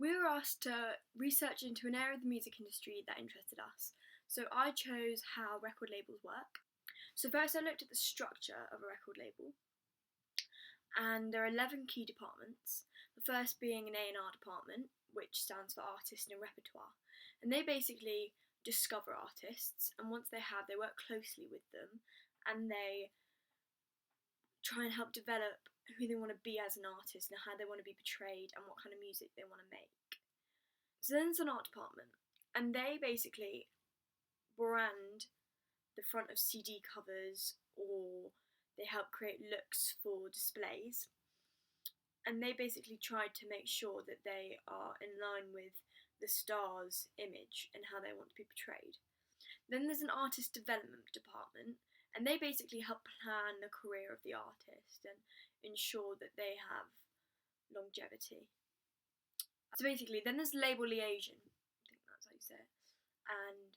We were asked to research into an area of the music industry that interested us. So I chose how record labels work. So first I looked at the structure of a record label, and there are 11 key departments. The first being an A&R department, which stands for artist and repertoire. And they basically discover artists, and once they have, they work closely with them, and they try and help develop who they want to be as an artist and how they want to be portrayed and what kind of music they want to make. So then there's an art department, and they basically brand the front of CD covers, or they help create looks for displays, and they basically try to make sure that they are in line with the star's image and how they want to be portrayed. Then there's an artist development department, and they basically help plan the career of the artist and ensure that they have longevity. So basically, then there's label liaison, I think that's how you say it, and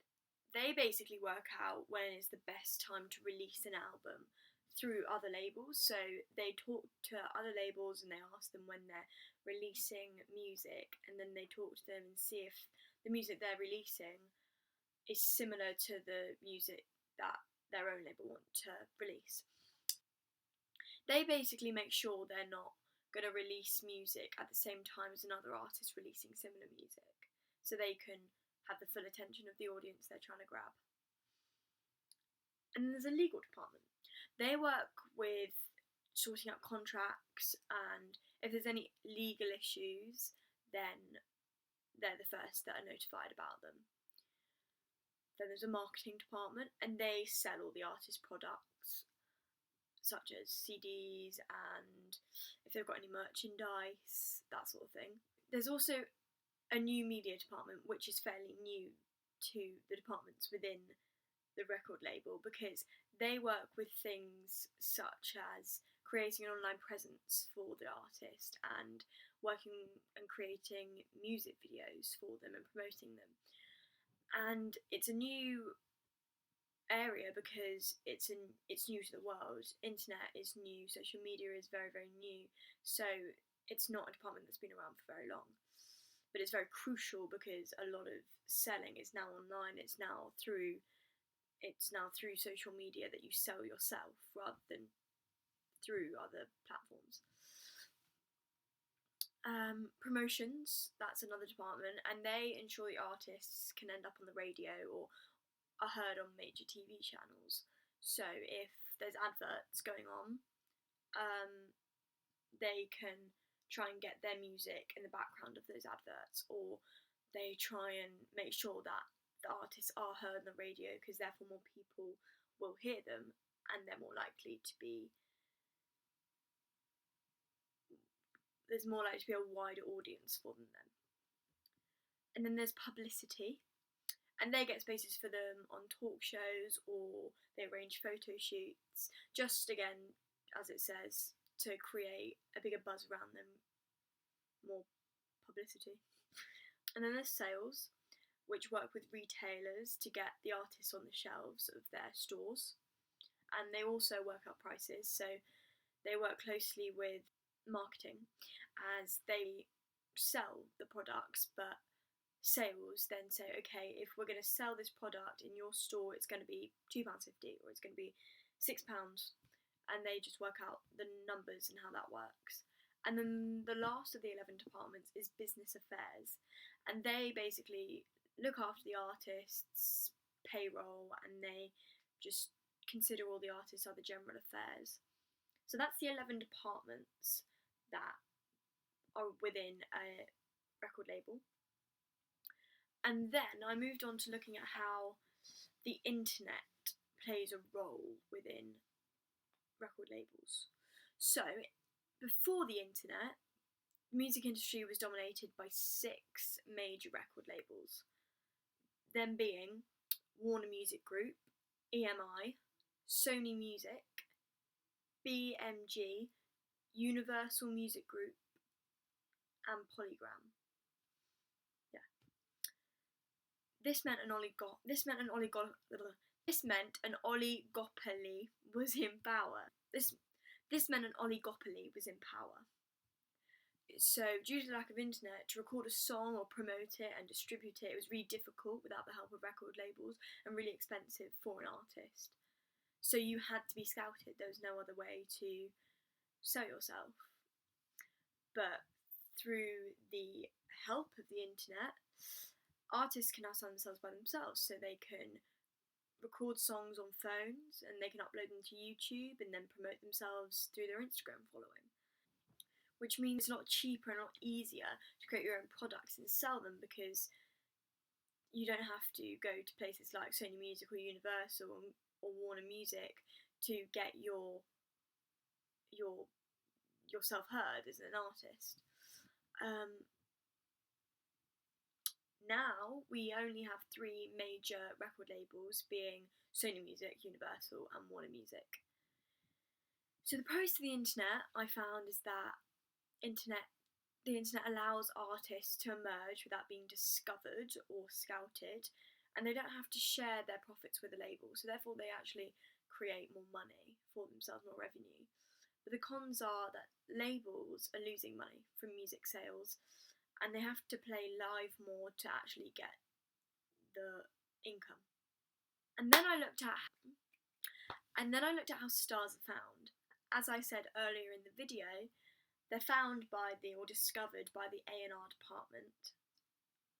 they basically work out when is the best time to release an album through other labels. So they talk to other labels and they ask them when they're releasing music, and then they talk to them and see if the music they're releasing is similar to the music that their own label want to release. They basically make sure they're not going to release music at the same time as another artist releasing similar music, so they can have the full attention of the audience they're trying to grab. And then there's a legal department. They work with sorting out contracts, and if there's any legal issues, then they're the first that are notified about them. Then there's a marketing department, and they sell all the artist products, such as CDs and if they've got any merchandise, that sort of thing. There's also a new media department, which is fairly new to the departments within the record label, because they work with things such as creating an online presence for the artist and working and creating music videos for them and promoting them. And it's a new area because it's new to the world. Internet is new, social media is very, very new, so it's not a department that's been around for very long, but it's very crucial because a lot of selling is now online. It's now through social media that you sell yourself rather than through other platforms. Promotions, that's another department, and they ensure the artists can end up on the radio or are heard on major TV channels. So if there's adverts going on, they can try and get their music in the background of those adverts, or they try and make sure that the artists are heard on the radio, because therefore more people will hear them and they're more likely to be there's more likely to be a wider audience for them then. And then there's publicity, and they get spaces for them on talk shows, or they arrange photo shoots, just again, as it says, to create a bigger buzz around them, more publicity. And then there's sales, which work with retailers to get the artists on the shelves of their stores, and they also work out prices, so they work closely with marketing as they sell the products, but sales then say, okay, if we're going to sell this product in your store, it's going to be £2.50 or it's going to be £6, and they just work out the numbers and how that works. And then the last of the 11 departments is business affairs, and they basically look after the artists' payroll, and they just consider all the artists' other general affairs. So that's the 11 departments that are within a record label. And then I moved on to looking at how the internet plays a role within record labels. So before the internet, the music industry was dominated by 6 major record labels, them being Warner Music Group, EMI, Sony Music, BMG, Universal Music Group, and Polygram. Yeah. This meant an oligopoly was in power. This meant an oligopoly was in power. So due to the lack of internet, to record a song or promote it and distribute it, it was really difficult without the help of record labels and really expensive for an artist. So you had to be scouted. There was no other way to sell yourself. But through the help of the internet, artists can now sell themselves by themselves. So they can record songs on phones and they can upload them to YouTube and then promote themselves through their Instagram following. Which means it's a lot cheaper and a lot easier to create your own products and sell them, because you don't have to go to places like Sony Music or Universal or Warner Music to get yourself heard as an artist. Now we only have 3 major record labels, being Sony Music, Universal, and Warner Music. So the pros to the internet, I found, is that the internet allows artists to emerge without being discovered or scouted, and they don't have to share their profits with a label, so therefore they actually create more money for themselves, more revenue. But the cons are that labels are losing money from music sales, and they have to play live more to actually get the income. And then I looked at how stars are found. As I said earlier in the video, they're found or discovered by the A&R department.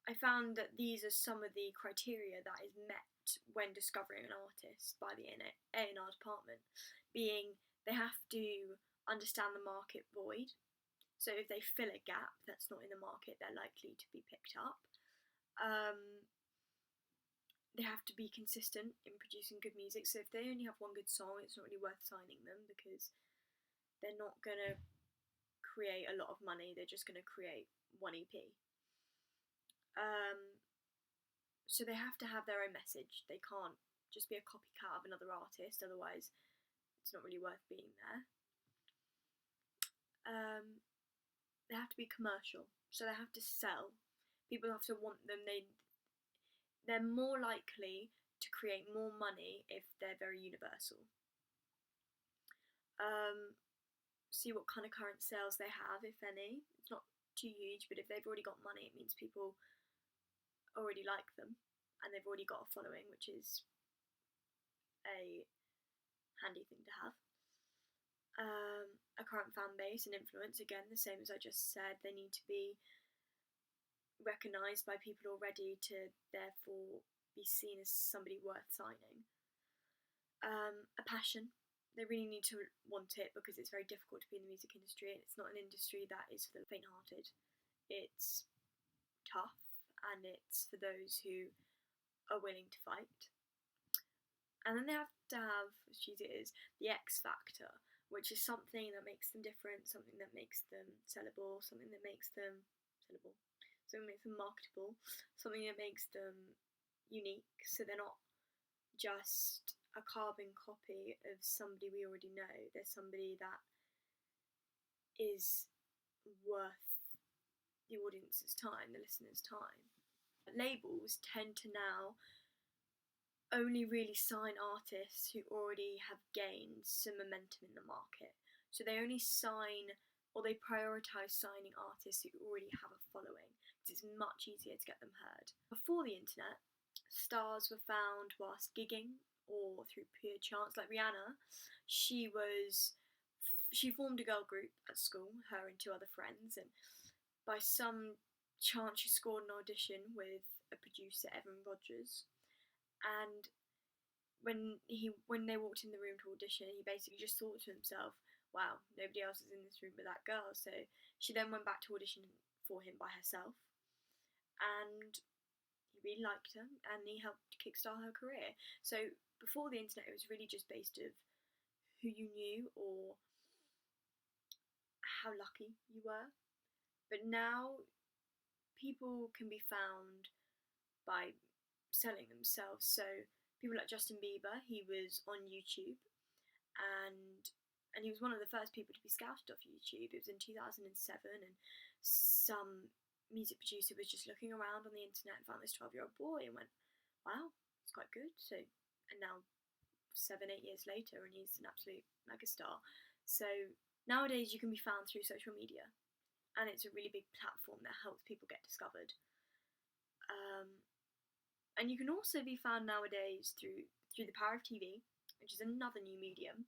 I found that these are some of the criteria that is met when discovering an artist by the A&R department, being they have to understand the market void. So if they fill a gap that's not in the market, they're likely to be picked up. They have to be consistent in producing good music. So if they only have one good song, it's not really worth signing them, because they're not going to create a lot of money. They're just going to create one EP. So they have to have their own message. They can't just be a copycat of another artist, otherwise it's not really worth being there. They have to be commercial, so they have to sell. People have to want them. They're more likely to create more money if they're very universal. See what kind of current sales they have, if any. It's not too huge, but if they've already got money, it means people already like them and they've already got a following, which is a handy thing to have. A current fan base and influence, again, the same as I just said. They need to be recognised by people already to therefore be seen as somebody worth signing. A passion. They really need to want it, because it's very difficult to be in the music industry, and it's not an industry that is for the faint-hearted. It's tough, and it's for those who are willing to fight. And then they have to have, as cheesy it is, the X factor, which is something that makes them different, something that makes them sellable, something that makes them marketable, something that makes them unique, so they're not just a carbon copy of somebody we already know. They're somebody that is worth the audience's time, the listener's time. Labels tend to now only really sign artists who already have gained some momentum in the market. So they only sign, or they prioritise signing artists who already have a following, because it's much easier to get them heard. Before the internet, stars were found whilst gigging or through pure chance. Like Rihanna, she formed a girl group at school, her and 2 other friends, and by some chance she scored an audition with a producer, Evan Rogers, and when they walked in the room to audition, he basically just thought to himself, wow, nobody else is in this room but that girl. So she then went back to audition for him by herself, and he really liked her, and he helped kickstart her career. So before the internet, it was really just based of who you knew or how lucky you were. But now people can be found by selling themselves. So people like Justin Bieber, he was on YouTube, and he was one of the first people to be scouted off YouTube. It was in 2007, and some music producer was just looking around on the internet and found this 12-year-old boy and went, wow, it's quite good. So, and now 7-8 years later, and he's an absolute megastar. So nowadays you can be found through social media, and it's a really big platform that helps people get discovered. And you can also be found nowadays through the power of TV, which is another new medium.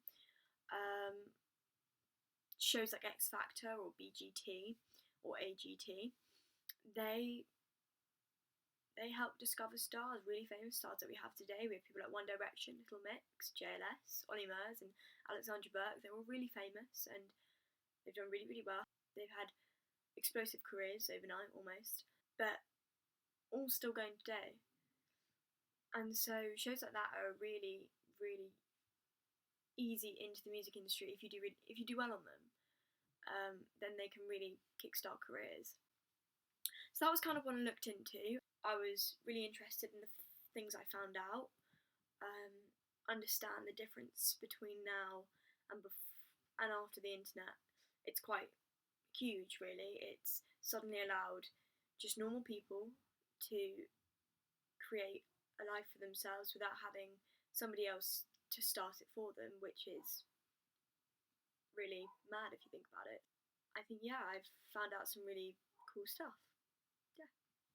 Shows like X Factor or BGT or AGT, they help discover stars, really famous stars that we have today. We have people like One Direction, Little Mix, JLS, Ollie Murs, and Alexandra Burke. They're all really famous and they've done really, really well. They've had explosive careers overnight almost, but all still going today. And so shows like that are really, really easy into the music industry if you do well on them. Then they can really kickstart careers. So that was kind of what I looked into. I was really interested in the things I found out, understand the difference between now and after the internet. It's quite huge, really. It's suddenly allowed just normal people to create a life for themselves without having somebody else to start it for them, which is really mad if you think about it. I think, yeah, I've found out some really cool stuff.